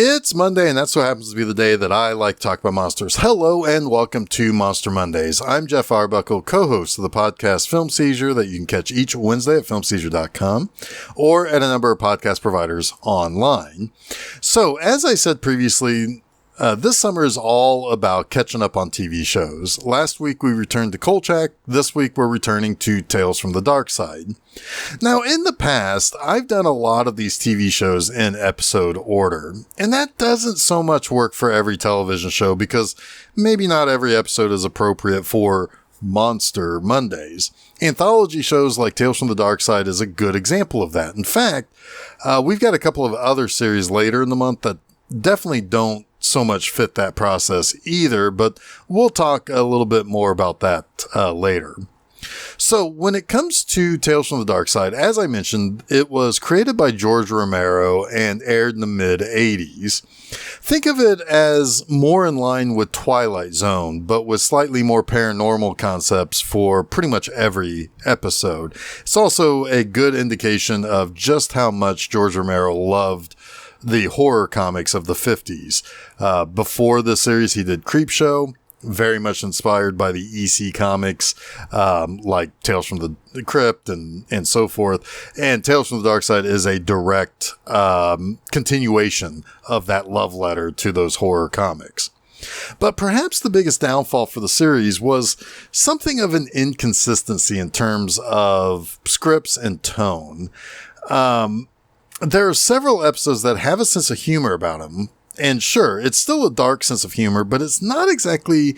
It's Monday, and that's what happens to be the day that I like to talk about monsters. Hello, and welcome to Monster Mondays. I'm Jeff Arbuckle, co-host of the podcast Film Seizure that you can catch each Wednesday at filmseizure.com or at a number of podcast providers online. So, as I said previously, this summer is all about catching up on TV shows. Last week we returned to Kolchak. This week we're returning to Tales from the Darkside. Now, in the past, I've done a lot of these TV shows in episode order, and that doesn't so much work for every television show because maybe not every episode is appropriate for Monster Mondays. Anthology shows like Tales from the Darkside is a good example of that. In fact, we've got a couple of other series later in the month that definitely don't so much fit that process either, but we'll talk a little bit more about that later. So when it comes to Tales from the Darkside, as I mentioned, it was created by George Romero and aired in the mid-'80s. Think of it as more in line with Twilight Zone, but with slightly more paranormal concepts for pretty much every episode. It's also a good indication of just how much George Romero loved the horror comics of the 50s. Before the series, he did Creepshow, very much inspired by the EC comics, like Tales from the Crypt and so forth. And Tales from the Darkside is a direct continuation of that love letter to those horror comics. But perhaps the biggest downfall for the series was something of an inconsistency in terms of scripts and tone. There are several episodes that have a sense of humor about them. And sure, it's still a dark sense of humor, but it's not exactly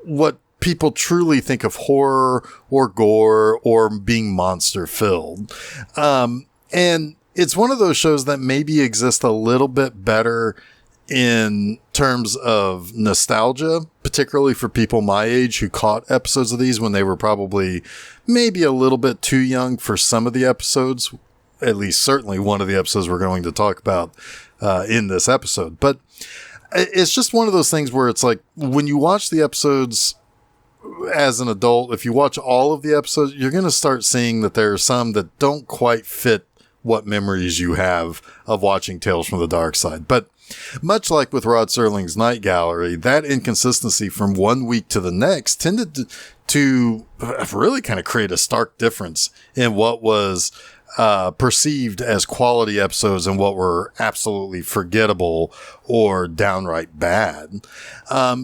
what people truly think of horror or gore or being monster filled. And it's one of those shows that maybe exist a little bit better in terms of nostalgia, particularly for people my age who caught episodes of these when they were probably maybe a little bit too young for some of the episodes. At least certainly one of the episodes we're going to talk about in this episode. But it's just one of those things where it's like when you watch the episodes as an adult, if you watch all of the episodes, you're going to start seeing that there are some that don't quite fit what memories you have of watching Tales from the Darkside. But much like with Rod Serling's Night Gallery, that inconsistency from one week to the next tended to really kind of create a stark difference in what was perceived as quality episodes and what were absolutely forgettable or downright bad.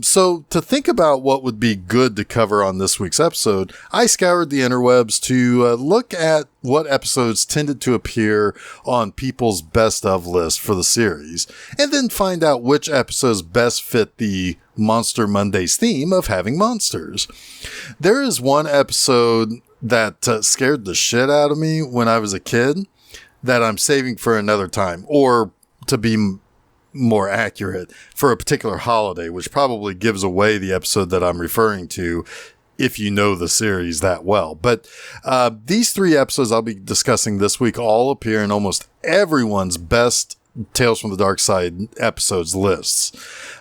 So to think about what would be good to cover on this week's episode, I scoured the interwebs to look at what episodes tended to appear on people's best of list for the series, and then find out which episodes best fit the Monster Mondays theme of having monsters. There is one episode that scared the shit out of me when I was a kid that I'm saving for another time, or to be more accurate, for a particular holiday, which probably gives away the episode that I'm referring to if you know the series that well. But these three episodes I'll be discussing this week all appear in almost everyone's best Tales from the Darkside episodes lists.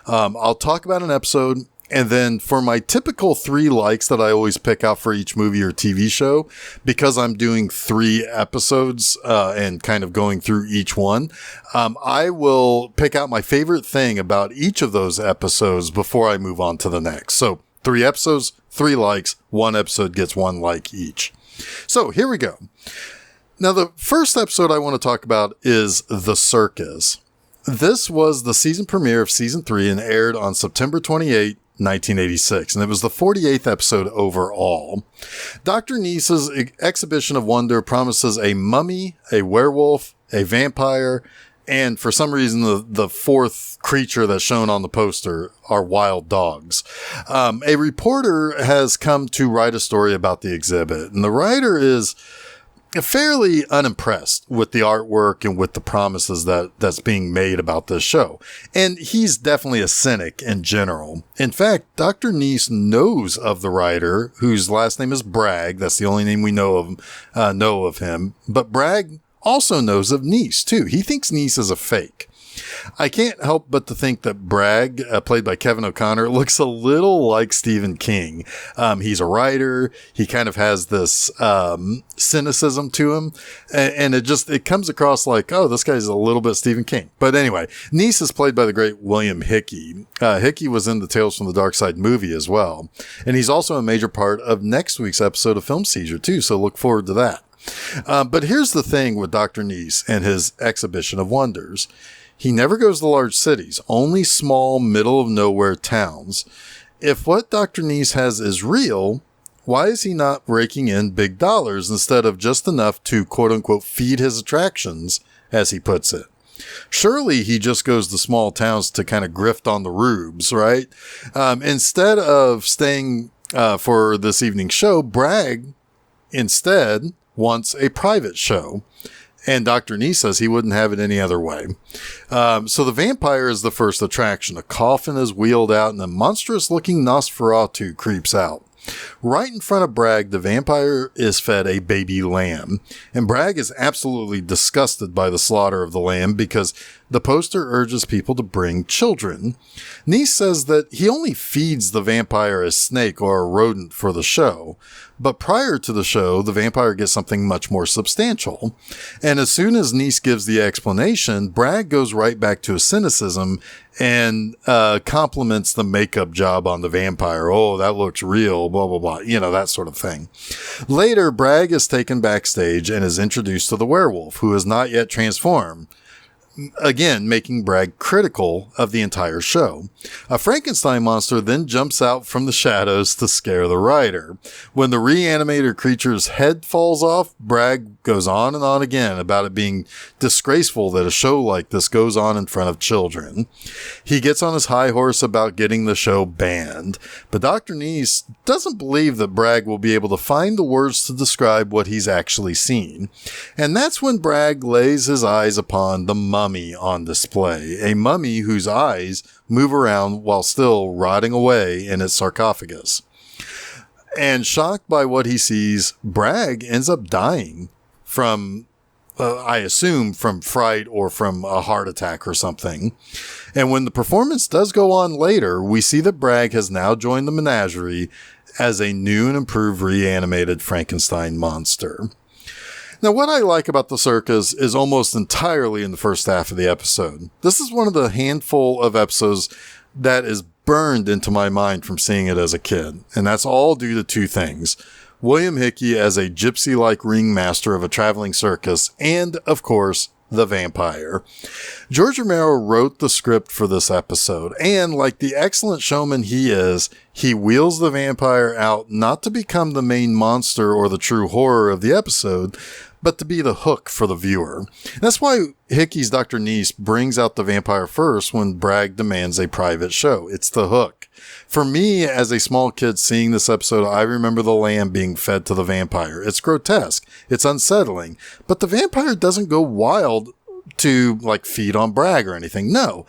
I'll talk about an episode, and then for my typical 3 likes that I always pick out for each movie or TV show, because I'm doing 3 episodes and kind of going through each one, I will pick out my favorite thing about each of those episodes before I move on to the next. So 3 episodes, 3 likes, 1 episode gets 1 like each. So here we go. Now, the first episode I want to talk about is The Circus. This was the season premiere of season 3 and aired on September 28, 1986, and it was the 48th episode overall. Dr. Neese's exhibition of wonder promises a mummy, a werewolf, a vampire, and for some reason the 4th creature that's shown on the poster are wild dogs. A reporter has come to write a story about the exhibit, and the writer is fairly unimpressed with the artwork and with the promises that's being made about this show. And he's definitely a cynic in general. In fact, Dr. Neese knows of the writer, whose last name is Bragg. That's the only name we know of him. But Bragg also knows of Neese, too. He thinks Neese is a fake. I can't help but to think that Bragg, played by Kevin O'Connor, looks a little like Stephen King. He's a writer. He kind of has this cynicism to him, and it comes across like, oh, this guy's a little bit Stephen King. But anyway, Neese is played by the great William Hickey. Hickey was in the Tales from the Darkside movie as well, and he's also a major part of next week's episode of Film Seizure too, so look forward to that. But here's the thing with Dr. Neese and his exhibition of wonders. He never goes to large cities, only small, middle-of-nowhere towns. If what Dr. Neese has is real, why is he not raking in big dollars instead of just enough to, quote-unquote, feed his attractions, as he puts it? Surely he just goes to small towns to kind of grift on the rubes, right? Instead of staying for this evening's show, Bragg instead wants a private show. And Dr. Neese says he wouldn't have it any other way. So the vampire is the first attraction. A coffin is wheeled out and a monstrous-looking Nosferatu creeps out. Right in front of Bragg, the vampire is fed a baby lamb. And Bragg is absolutely disgusted by the slaughter of the lamb because the poster urges people to bring children. Neese says that he only feeds the vampire a snake or a rodent for the show. But prior to the show, the vampire gets something much more substantial. And as soon as Neese gives the explanation, Bragg goes right back to his cynicism and compliments the makeup job on the vampire. Oh, that looks real, blah, blah, blah. You know, that sort of thing. Later, Bragg is taken backstage and is introduced to the werewolf, who is not yet transformed. Again, making Bragg critical of the entire show. A Frankenstein monster then jumps out from the shadows to scare the writer. When the reanimated creature's head falls off, Bragg goes on and on again about it being disgraceful that a show like this goes on in front of children. He gets on his high horse about getting the show banned, but Dr. Neese doesn't believe that Bragg will be able to find the words to describe what he's actually seen. And that's when Bragg lays his eyes upon the mummy on display, a mummy whose eyes move around while still rotting away in its sarcophagus. And shocked by what he sees, Bragg ends up dying from, I assume, from fright or from a heart attack or something. And when the performance does go on later, we see that Bragg has now joined the menagerie as a new and improved reanimated Frankenstein monster. Now, what I like about the circus is almost entirely in the first half of the episode. This is one of the handful of episodes that is burned into my mind from seeing it as a kid. And that's all due to two things. William Hickey as a gypsy-like ringmaster of a traveling circus, and, of course, the vampire. George Romero wrote the script for this episode, and like the excellent showman he is, he wheels the vampire out not to become the main monster or the true horror of the episode, but to be the hook for the viewer. That's why Hickey's Dr. Neese brings out the vampire first when Bragg demands a private show. It's the hook. For me, as a small kid seeing this episode, I remember the lamb being fed to the vampire. It's grotesque. It's unsettling. But the vampire doesn't go wild to, like, feed on Bragg or anything. No.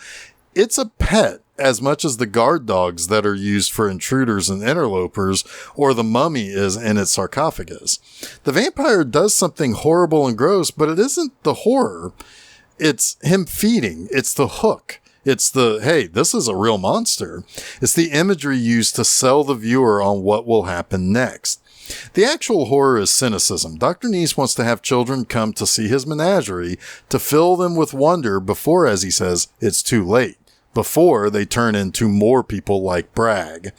It's a pet as much as the guard dogs that are used for intruders and interlopers, or the mummy is in its sarcophagus. The vampire does something horrible and gross, but it isn't the horror. It's him feeding. It's the hook. It's the, hey, this is a real monster. It's the imagery used to sell the viewer on what will happen next. The actual horror is cynicism. Dr. Neese wants to have children come to see his menagerie to fill them with wonder before, as he says, it's too late. Before they turn into more people like Bragg.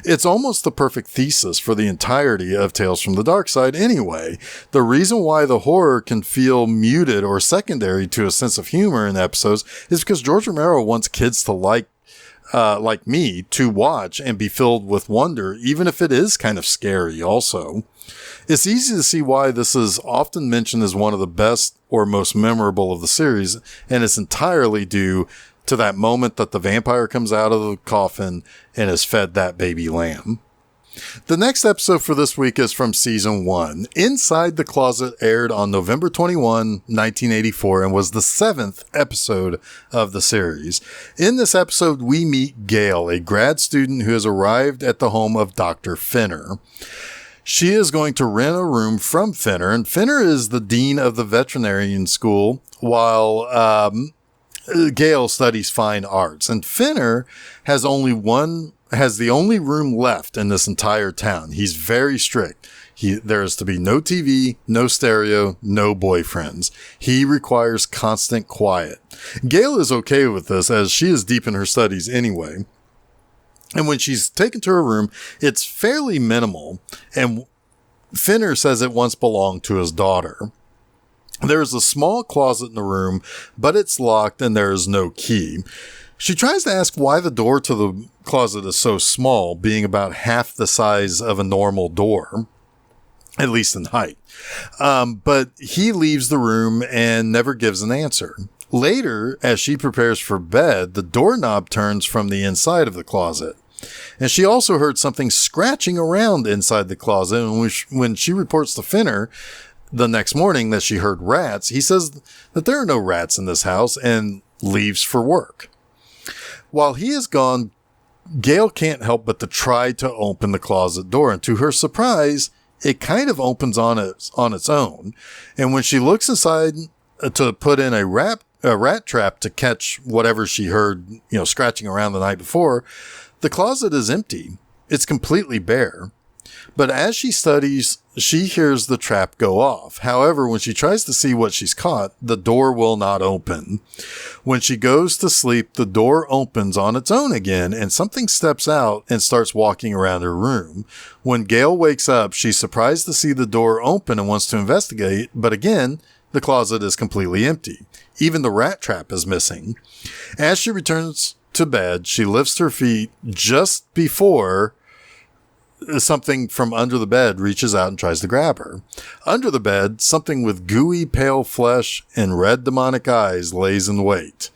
It's almost the perfect thesis for the entirety of Tales from the Darkside anyway. The reason why the horror can feel muted or secondary to a sense of humor in episodes is because George Romero wants kids to like me to watch and be filled with wonder, even if it is kind of scary also. It's easy to see why this is often mentioned as one of the best or most memorable of the series, and it's entirely due to that moment that the vampire comes out of the coffin and is fed that baby lamb. The next episode for this week is from Season 1. Inside the Closet aired on November 21, 1984, and was the 7th episode of the series. In this episode, we meet Gail, a grad student who has arrived at the home of Dr. Finner. She is going to rent a room from Finner, and Finner is the dean of the veterinarian school, while Gale studies fine arts, and Finner has the only room left in this entire town. He's very strict. There is to be no TV, no stereo, no boyfriends. He requires constant quiet. Gale is okay with this, as she is deep in her studies anyway. And when she's taken to her room, it's fairly minimal, and Finner says it once belonged to his daughter. There is a small closet in the room, but it's locked and there is no key. She tries to ask why the door to the closet is so small, being about half the size of a normal door, at least in height. But he leaves the room and never gives an answer. Later, as she prepares for bed, the doorknob turns from the inside of the closet. And she also heard something scratching around inside the closet. And when she reports to Finner the next morning that she heard rats, he says that there are no rats in this house and leaves for work. While he is gone, Gale can't help but to try to open the closet door. And to her surprise, it kind of opens on its own. And when she looks inside to put in a rat trap to catch whatever she heard, scratching around the night before, the closet is empty. It's completely bare. But as she studies, she hears the trap go off. However, when she tries to see what she's caught, the door will not open. When she goes to sleep, the door opens on its own again, and something steps out and starts walking around her room. When Gale wakes up, she's surprised to see the door open and wants to investigate, but again, the closet is completely empty. Even the rat trap is missing. As she returns to bed, she lifts her feet just before something from under the bed reaches out and tries to grab her. Under the bed, something with gooey pale flesh and red demonic eyes lays in wait.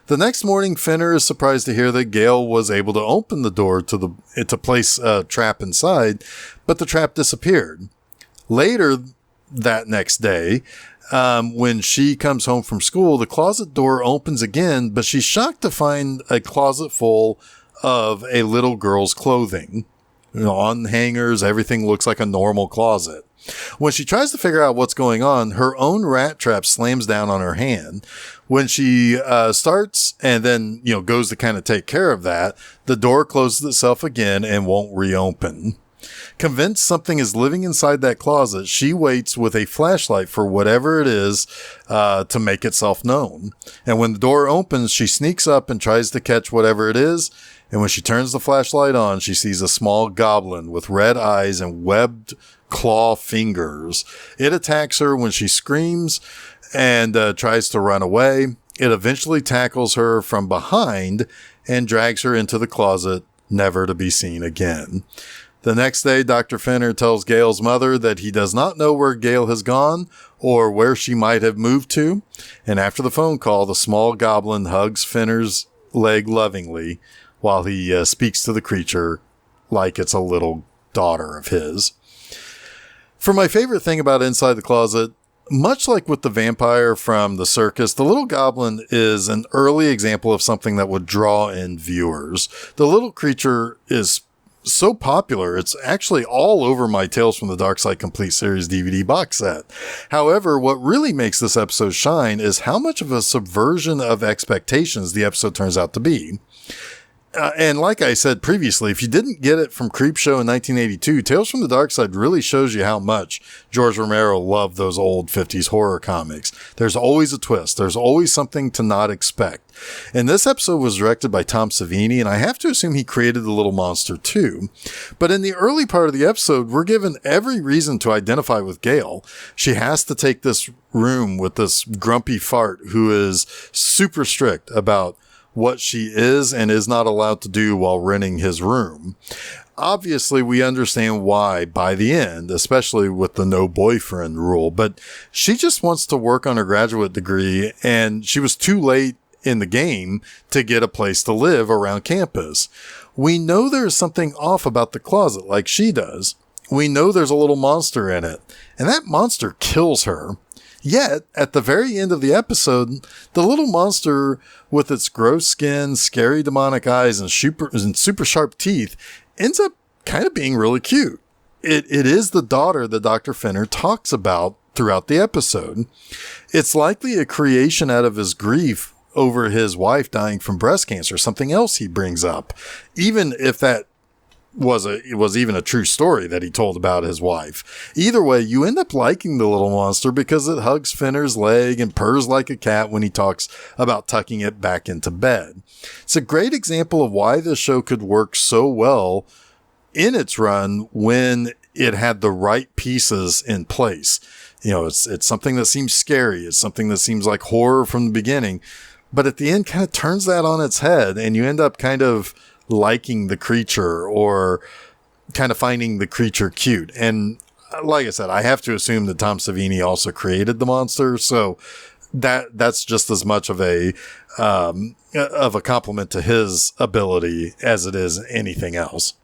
The next morning, Finner is surprised to hear that Gale was able to open the door to place a trap inside, but the trap disappeared. Later that next day, when she comes home from school, the closet door opens again, but she's shocked to find a closet full of a little girl's clothing. On hangers, everything looks like a normal closet. When she tries to figure out what's going on, her own rat trap slams down on her hand. When she starts and then, goes to kind of take care of that, the door closes itself again and won't reopen. Convinced something is living inside that closet, she waits with a flashlight for whatever it is to make itself known. And when the door opens, she sneaks up and tries to catch whatever it is. And when she turns the flashlight on, she sees a small goblin with red eyes and webbed claw fingers. It attacks her when she screams and tries to run away. It eventually tackles her from behind and drags her into the closet, never to be seen again. The next day, Dr. Finner tells Gale's mother that he does not know where Gale has gone or where she might have moved to. And after the phone call, the small goblin hugs Finner's leg lovingly while he speaks to the creature like it's a little daughter of his. For my favorite thing about Inside the Closet, much like with the vampire from the Circus, the little goblin is an early example of something that would draw in viewers. The little creature is so popular, it's actually all over my Tales from the Darkside Complete Series DVD box set. However, what really makes this episode shine is how much of a subversion of expectations the episode turns out to be. And like I said previously, if you didn't get it from Creepshow in 1982, Tales from the Darkside really shows you how much George Romero loved those old 50s horror comics. There's always a twist. There's always something to not expect. And this episode was directed by Tom Savini, and I have to assume he created the little monster too. But in the early part of the episode, we're given every reason to identify with Gale. She has to take this room with this grumpy fart who is super strict about what she is and is not allowed to do while renting his room. Obviously, we understand why by the end, especially with the no boyfriend rule, but she just wants to work on her graduate degree, and she was too late in the game to get a place to live around campus. We know there's something off about the closet like she does. We know there's a little monster in it, and that monster kills her. Yet, at the very end of the episode, the little monster with its gross skin, scary demonic eyes, and super sharp teeth ends up kind of being really cute. It is the daughter that Dr. Finner talks about throughout the episode. It's likely a creation out of his grief over his wife dying from breast cancer, something else he brings up, even if that was even a true story that he told about his wife. Either way, you end up liking the little monster because it hugs Finner's leg and purrs like a cat when he talks about tucking it back into bed. It's a great example of why this show could work so well in its run when it had the right pieces in place. You know, it's something that seems scary. It's something that seems like horror from the beginning, but at the end kind of turns that on its head, and you end up kind of liking the creature or kind of finding the creature cute. And like I said, I have to assume that Tom Savini also created the monster. So that's just as much of a compliment to his ability as it is anything else.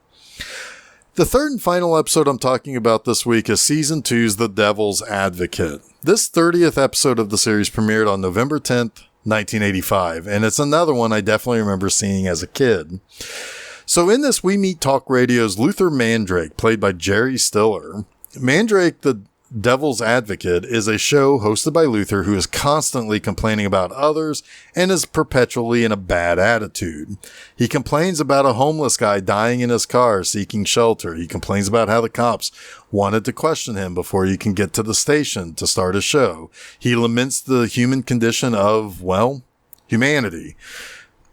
The third and final episode I'm talking about this week is Season 2's The Devil's Advocate. This 30th episode of the series premiered on November 10th, 1985, and it's another one I definitely remember seeing as a kid. So in this, we meet talk radio's Luther Mandrake, played by Jerry Stiller. Mandrake, the Devil's Advocate, is a show hosted by Luther who is constantly complaining about others and is perpetually in a bad attitude. He complains about a homeless guy dying in his car seeking shelter. He complains about how the cops wanted to question him before he can get to the station to start a show. He laments the human condition of, well, humanity.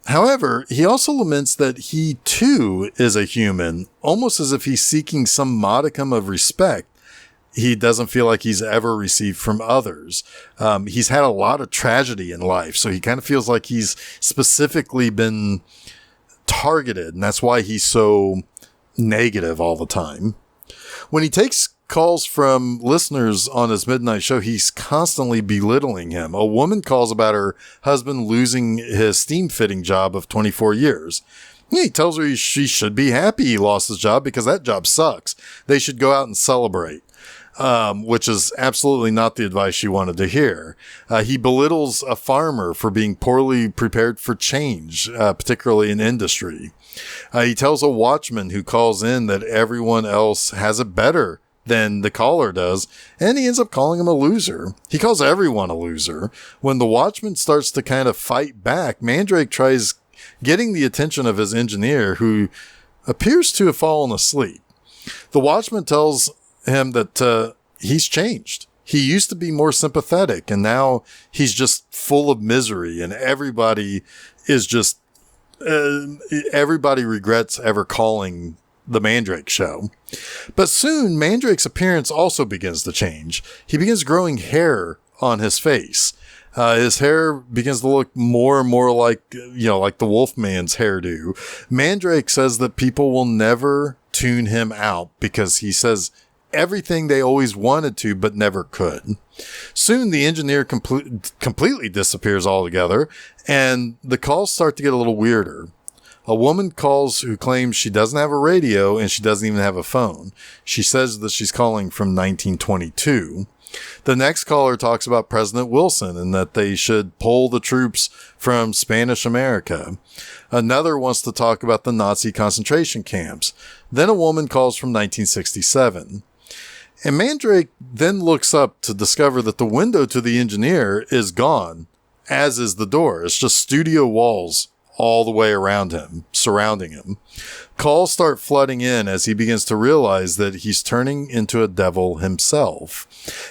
However, he also laments that he too is a human, almost as if he's seeking some modicum of respect he doesn't feel like he's ever received from others. He's had a lot of tragedy in life, so he kind of feels like he's specifically been targeted, and that's why he's so negative all the time. When he takes calls from listeners on his midnight show, he's constantly belittling him. A woman calls about her husband losing his steam fitting job of 24 years. He tells her she should be happy he lost his job because that job sucks. They should go out and celebrate. Which is absolutely not the advice she wanted to hear. He belittles a farmer for being poorly prepared for change, particularly in industry. He tells a watchman who calls in that everyone else has it better than the caller does, and he ends up calling him a loser. He calls everyone a loser. When the watchman starts to kind of fight back, Mandrake tries getting the attention of his engineer, who appears to have fallen asleep. The watchman tells him that he's changed. He used to be more sympathetic, and now he's just full of misery, and everybody is just everybody regrets ever calling the Mandrake show. But soon Mandrake's appearance also begins to change. He begins growing hair on his face. His hair begins to look more and more like the Wolfman's hairdo. Mandrake says that people will never tune him out because he says everything they always wanted to but never could. Soon the engineer completely disappears altogether, and the calls start to get a little weirder. A woman calls who claims she doesn't have a radio and she doesn't even have a phone. She says that she's calling from 1922. The next caller talks about President Wilson and that they should pull the troops from Spanish America. Another wants to talk about the Nazi concentration camps. Then a woman calls from 1967. And Mandrake then looks up to discover that the window to the engineer is gone, as is the door. It's just studio walls all the way around him, surrounding him. Calls start flooding in as he begins to realize that he's turning into a devil himself.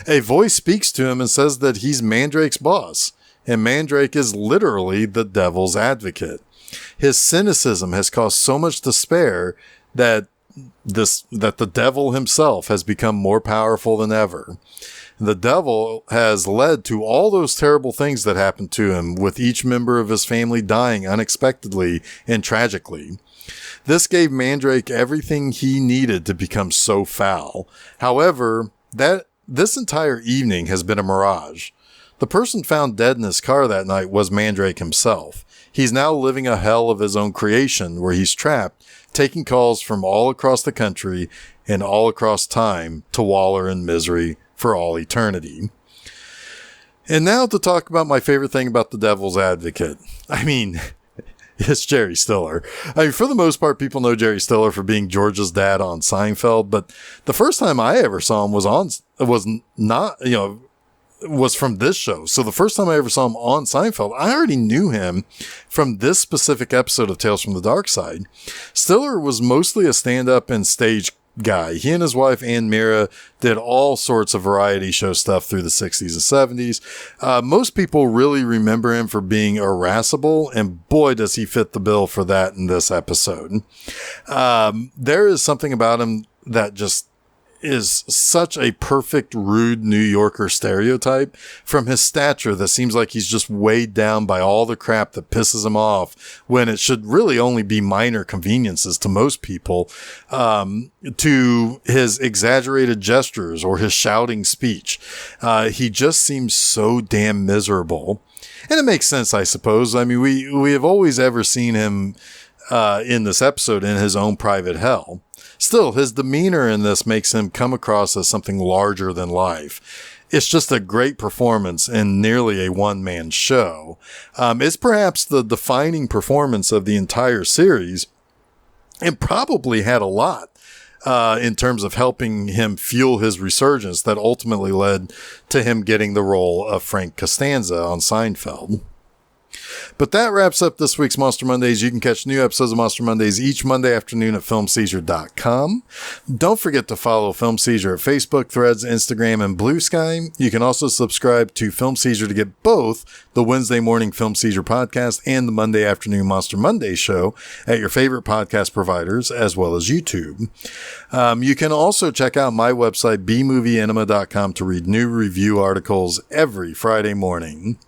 A voice speaks to him and says that he's Mandrake's boss, and Mandrake is literally the devil's advocate. His cynicism has caused so much despair that the devil himself has become more powerful than ever. The devil has led to all those terrible things that happened to him, with each member of his family dying unexpectedly and tragically. This gave Mandrake everything he needed to become so foul. However, this entire evening has been a mirage. The person found dead in his car that night was Mandrake himself. He's now living a hell of his own creation where he's trapped, taking calls from all across the country and all across time to wallow in misery for all eternity. And now to talk about my favorite thing about the Devil's Advocate. I mean, it's Jerry Stiller. I mean, for the most part, people know Jerry Stiller for being George's dad on Seinfeld, but the first time I ever saw him was was from this show. So the first time I ever saw him on Seinfeld, I already knew him from this specific episode of Tales from the Darkside. Stiller was mostly a stand-up and stage guy. He and his wife, Ann Mira, did all sorts of variety show stuff through the 60s and 70s. Most people really remember him for being irascible, and boy, does he fit the bill for that in this episode. There is something about him that just is such a perfect rude New Yorker stereotype, from his stature that seems like he's just weighed down by all the crap that pisses him off when it should really only be minor conveniences to most people, to his exaggerated gestures or his shouting speech. He just seems so damn miserable. And it makes sense, I suppose. I mean, we have always ever seen him in this episode in his own private hell. Still, his demeanor in this makes him come across as something larger than life. It's just a great performance in nearly a one-man show. It's perhaps the defining performance of the entire series, and probably had a lot in terms of helping him fuel his resurgence that ultimately led to him getting the role of Frank Costanza on Seinfeld. But that wraps up this week's Monster Mondays. You can catch new episodes of Monster Mondays each Monday afternoon at filmseizure.com. Don't forget to follow Film Seizure at Facebook, Threads, Instagram, and Blue Sky. You can also subscribe to Film Seizure to get both the Wednesday morning Film Seizure podcast and the Monday afternoon Monster Monday show at your favorite podcast providers, as well as YouTube. You can also check out my website, bmovieenema.com, to read new review articles every Friday morning.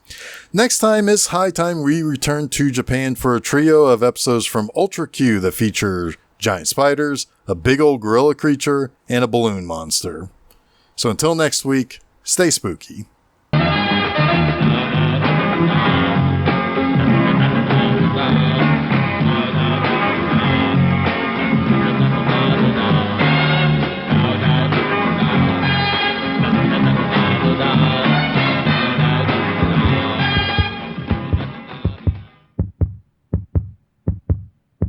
Next time, it's high time we return to Japan for a trio of episodes from Ultra Q that feature giant spiders, a big old gorilla creature, and a balloon monster. So until next week, stay spooky.